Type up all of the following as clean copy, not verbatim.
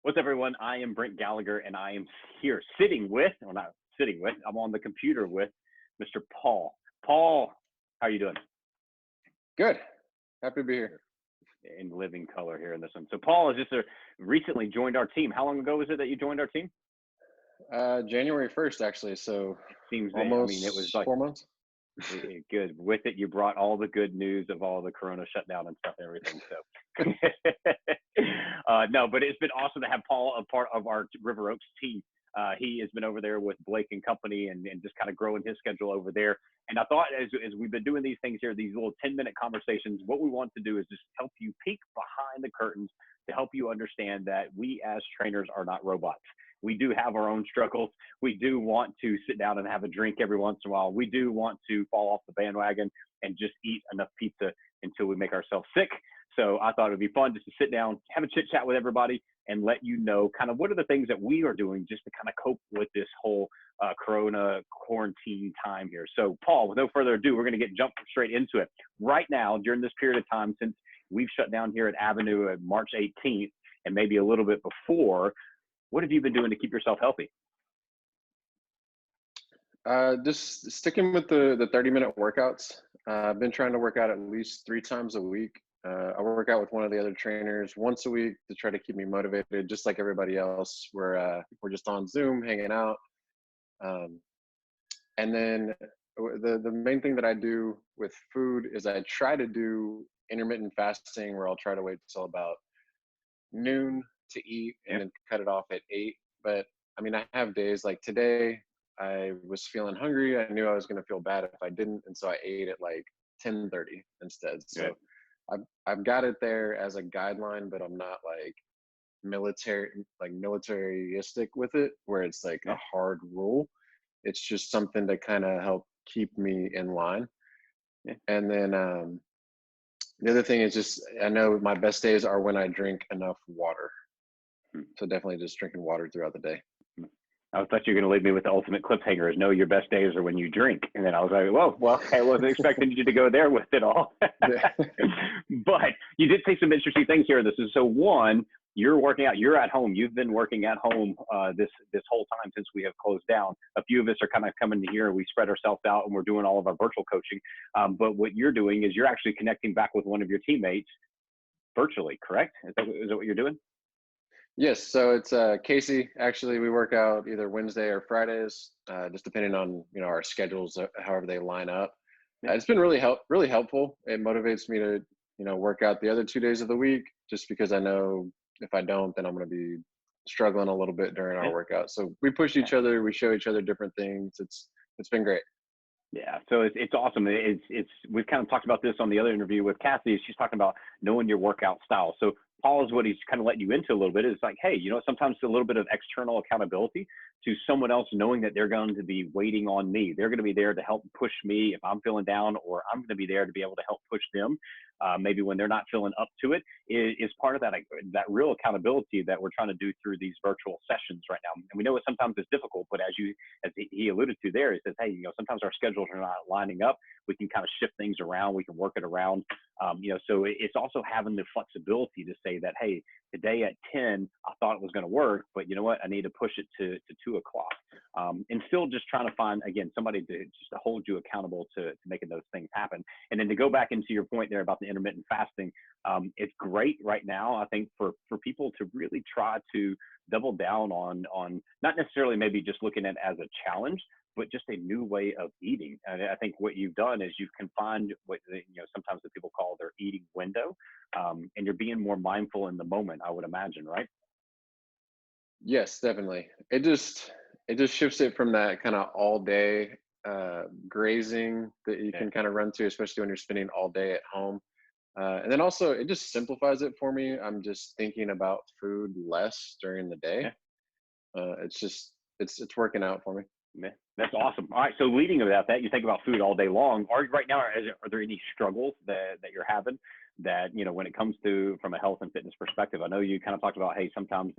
What's up, everyone? I am Brent Gallagher, and I am here sitting with, well, not sitting with, I'm on the computer with Mr. Paul. Paul, how are you doing? Good. Happy to be here. In living color here in this one. So Paul has just recently joined our team. How long ago was it that you joined our team? January 1st, actually. So It seems that, it was almost like 4 months. good. With it, you brought all the good news of all the Corona shutdown and stuff and everything. So, no, but it's been awesome to have Paul a part of our River Oaks team. He has been over there with Blake and company and just kind of growing his schedule over there. And I thought as we've been doing these things here, these little 10-minute conversations, what we want to do is just help you peek behind the curtains to help you understand that we as trainers are not robots. We do have our own struggles. We do want to sit down and have a drink every once in a while. We do want to fall off the bandwagon and just eat enough pizza until we make ourselves sick. So I thought it would be fun just to sit down, have a chit chat with everybody, and let you know kind of what are the things that we are doing just to kind of cope with this whole Corona quarantine time here. So Paul, with no further ado, we're going to jump straight into it. Right now, during this period of time, since we've shut down here at Avenu at March 18th and maybe a little bit before, what have you been doing to keep yourself healthy? Just sticking with the 30-minute workouts. I've been trying to work out at least 3 times a week. I work out with one of the other trainers once a week to try to keep me motivated, just like everybody else. We're just on Zoom hanging out. And then the main thing that I do with food is I try to do intermittent fasting, where I'll try to wait till about noon to eat and then cut it off at 8. But I mean, I have days like today. I was feeling hungry. I knew I was going to feel bad if I didn't, and so I ate at like 10:30 instead. So I've got it there as a guideline, but I'm not like militaristic with it, where it's like a hard rule. It's just something to kind of help keep me in line. And then the other thing is just, I know my best days are when I drink enough water. So definitely just drinking water throughout the day. I thought you were going to leave me with the ultimate cliffhanger is, no, your best days are when you drink. And then I was like, whoa, well, I wasn't expecting you to go there with it all. But you did say some interesting things here. This is so one, you're working out, you're at home. You've been working at home this whole time since we have closed down. A few of us are kind of coming here. We spread ourselves out and we're doing all of our virtual coaching. But what you're doing is you're actually connecting back with one of your teammates virtually, correct? Is that what you're doing? Yes, so it's Casey. Actually, we work out either Wednesday or Fridays, just depending on our schedules, however they line up. It's been really helpful. It motivates me to work out the other 2 days of the week, just because I know if I don't, then I'm going to be struggling a little bit during our workout. So we push each other, we show each other different things. It's been great. Yeah, so it's awesome. We've kind of talked about this on the other interview with Kathy. She's talking about knowing your workout style. So Paul is what he's kind of letting you into a little bit. It's like, hey, sometimes a little bit of external accountability to someone else, knowing that they're going to be waiting on me. They're going to be there to help push me if I'm feeling down, or I'm going to be there to be able to help push them. Maybe when they're not feeling up to it, is part of that real accountability that we're trying to do through these virtual sessions right now. And we know it sometimes is difficult, but as he alluded to there, he says, hey, sometimes our schedules are not lining up. We can kind of shift things around. We can work it around. So it's also having the flexibility to say that, hey, today at 10, I thought it was going to work, but you know what? I need to push it to 2 o'clock. And still just trying to find, again, somebody to hold you accountable to making those things happen. And then to go back into your point there about the intermittent fasting, it's great right now, I think, for people to really try to double down on not necessarily maybe just looking at it as a challenge, but just a new way of eating. And I think what you've done is you've confined what sometimes the people call their eating window, and you're being more mindful in the moment, I would imagine, right? Yes, definitely. It just shifts it from that kind of all day grazing that you can kind of run to, especially when you're spending all day at home. And then also it just simplifies it for me. I'm just thinking about food less during the day. It's working out for me. That's awesome. All right. So leading about that, you think about food all day long. Right now, are there any struggles that you're having that, when it comes to from a health and fitness perspective? I know you kind of talked about, hey, sometimes,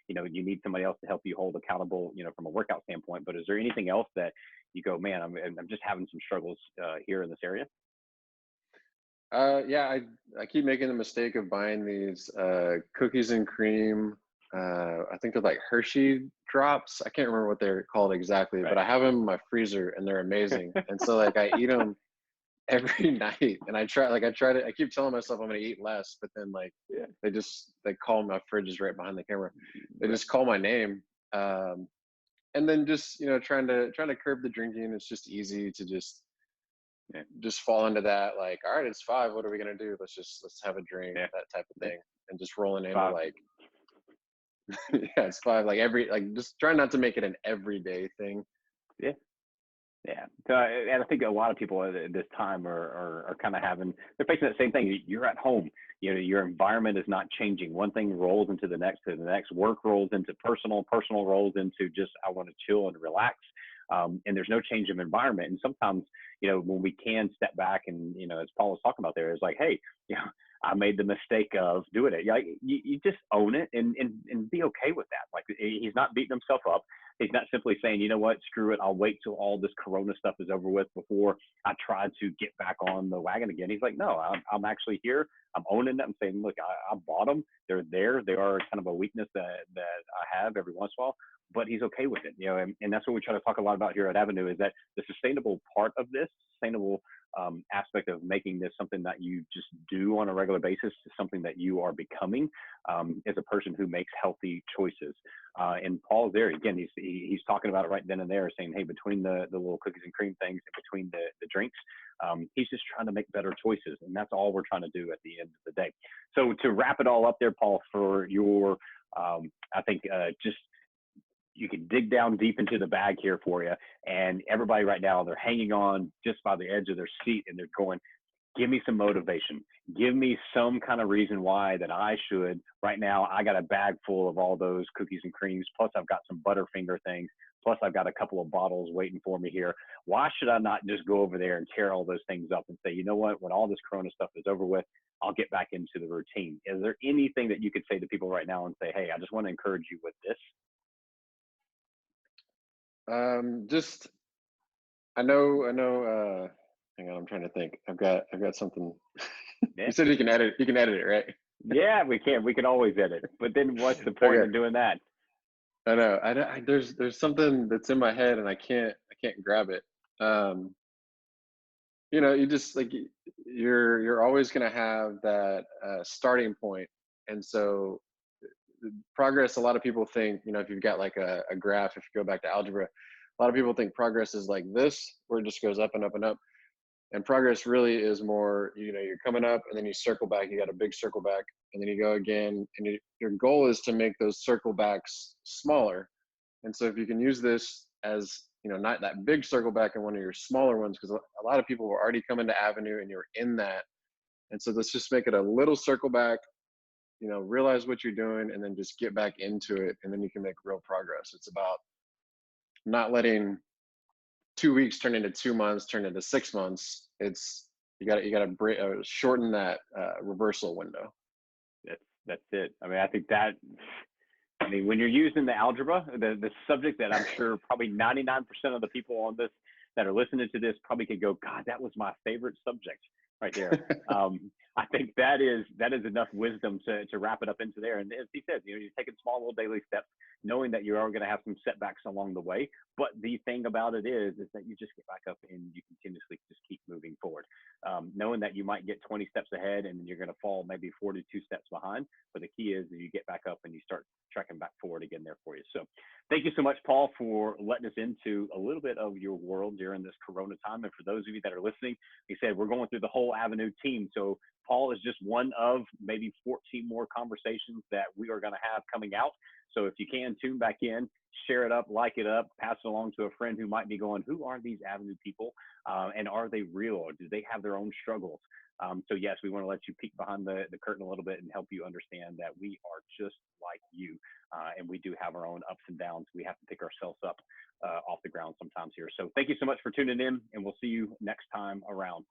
you need somebody else to help you hold accountable, from a workout standpoint. But is there anything else that you go, man, I'm just having some struggles here in this area? Yeah, I keep making the mistake of buying these cookies and cream I think they're like Hershey drops. I can't remember what they're called exactly, but Right. I have them in my freezer and they're amazing. And so like I eat them every night, and I keep telling myself I'm gonna eat less, but then like Yeah. they call, my fridge is right behind the camera. They Right. just call my name. Um, and then just trying to curb the drinking. It's just easy to Yeah. just fall into that, like, all right, it's 5, what are we gonna do? Let's have a drink, Yeah. that type of Yeah. thing. And just rolling into 5. like yeah, it's 5, like just try not to make it an everyday thing. Yeah. Yeah. So, and I think a lot of people at this time are kind of they're facing that same thing. You're at home, your environment is not changing. One thing rolls into the next, work rolls into personal rolls into just, I want to chill and relax. And there's no change of environment. And sometimes, when we can step back and, as Paul was talking about there, is like, hey, I made the mistake of doing it. Like you just own it and be okay with that. Like he's not beating himself up. He's not simply saying, you know what, screw it, I'll wait till all this Corona stuff is over with before I try to get back on the wagon again. He's like, no, I'm actually here. I'm owning it. I'm saying, look, I bought them. They're there. They are kind of a weakness that I have every once in a while, but he's okay with it. And that's what we try to talk a lot about here at Avenu is that the sustainable part of this, sustainable aspect of making this something that you just do on a regular basis to something that you are becoming as a person who makes healthy choices. And Paul's there again. He's talking about it right then and there, saying, "Hey, between the little cookies and cream things, and between the drinks, he's just trying to make better choices, and that's all we're trying to do at the end of the day." So to wrap it all up, there, Paul, for your, I think just you can dig down deep into the bag here for you. And everybody right now, they're hanging on just by the edge of their seat, and they're going, give me some motivation. Give me some kind of reason why that I should. Right now, I got a bag full of all those cookies and creams. Plus, I've got some Butterfinger things. Plus, I've got a couple of bottles waiting for me here. Why should I not just go over there and tear all those things up and say, you know what, when all this Corona stuff is over with, I'll get back into the routine? Is there anything that you could say to people right now and say, hey, I just want to encourage you with this? Just I know. Hang on, I'm trying to think. I've got something. You Yeah. said you can edit it, right? Yeah, we can. We can always edit. But then what's the point Okay, in doing that? I know. There's something that's in my head and I can't grab it. Um, you just like you're always gonna have that starting point, and so progress. A lot of people think, if you've got like a graph, if you go back to algebra, a lot of people think progress is like this, where it just goes up and up and up. And progress really is more, you're coming up and then you circle back, you got a big circle back, and then you go again. And your goal is to make those circle backs smaller. And so if you can use this as, not that big circle back in one of your smaller ones, because a lot of people were already coming to Avenue and you're in that. And so let's just make it a little circle back, realize what you're doing and then just get back into it. And then you can make real progress. It's about not letting 2 weeks turn into 2 months, turn into 6 months. It's you got to shorten that reversal window. That's it. I mean, I think that. I mean, when you're using the algebra, the subject that I'm sure probably 99% of the people on this that are listening to this probably could go, God, that was my favorite subject right there. I think that is enough wisdom to wrap it up into there. And as he said, you're taking small little daily steps, knowing that you are going to have some setbacks along the way. But the thing about it is that you just get back up and you continuously just keep moving forward, knowing that you might get 20 steps ahead and you're going to fall maybe 42 steps behind. But the key is that you get back up and you start tracking back forward again there for you. So thank you so much, Paul, for letting us into a little bit of your world during this Corona time. And for those of you that are listening, he said, we're going through the whole Avenu team. So Paul is just one of maybe 14 more conversations that we are going to have coming out. So if you can, tune back in, share it up, like it up, pass it along to a friend who might be going, who are these Avenu people? And are they real, or do they have their own struggles? So yes, we want to let you peek behind the curtain a little bit and help you understand that we are just like you. And we do have our own ups and downs. We have to pick ourselves up off the ground sometimes here. So thank you so much for tuning in, and we'll see you next time around.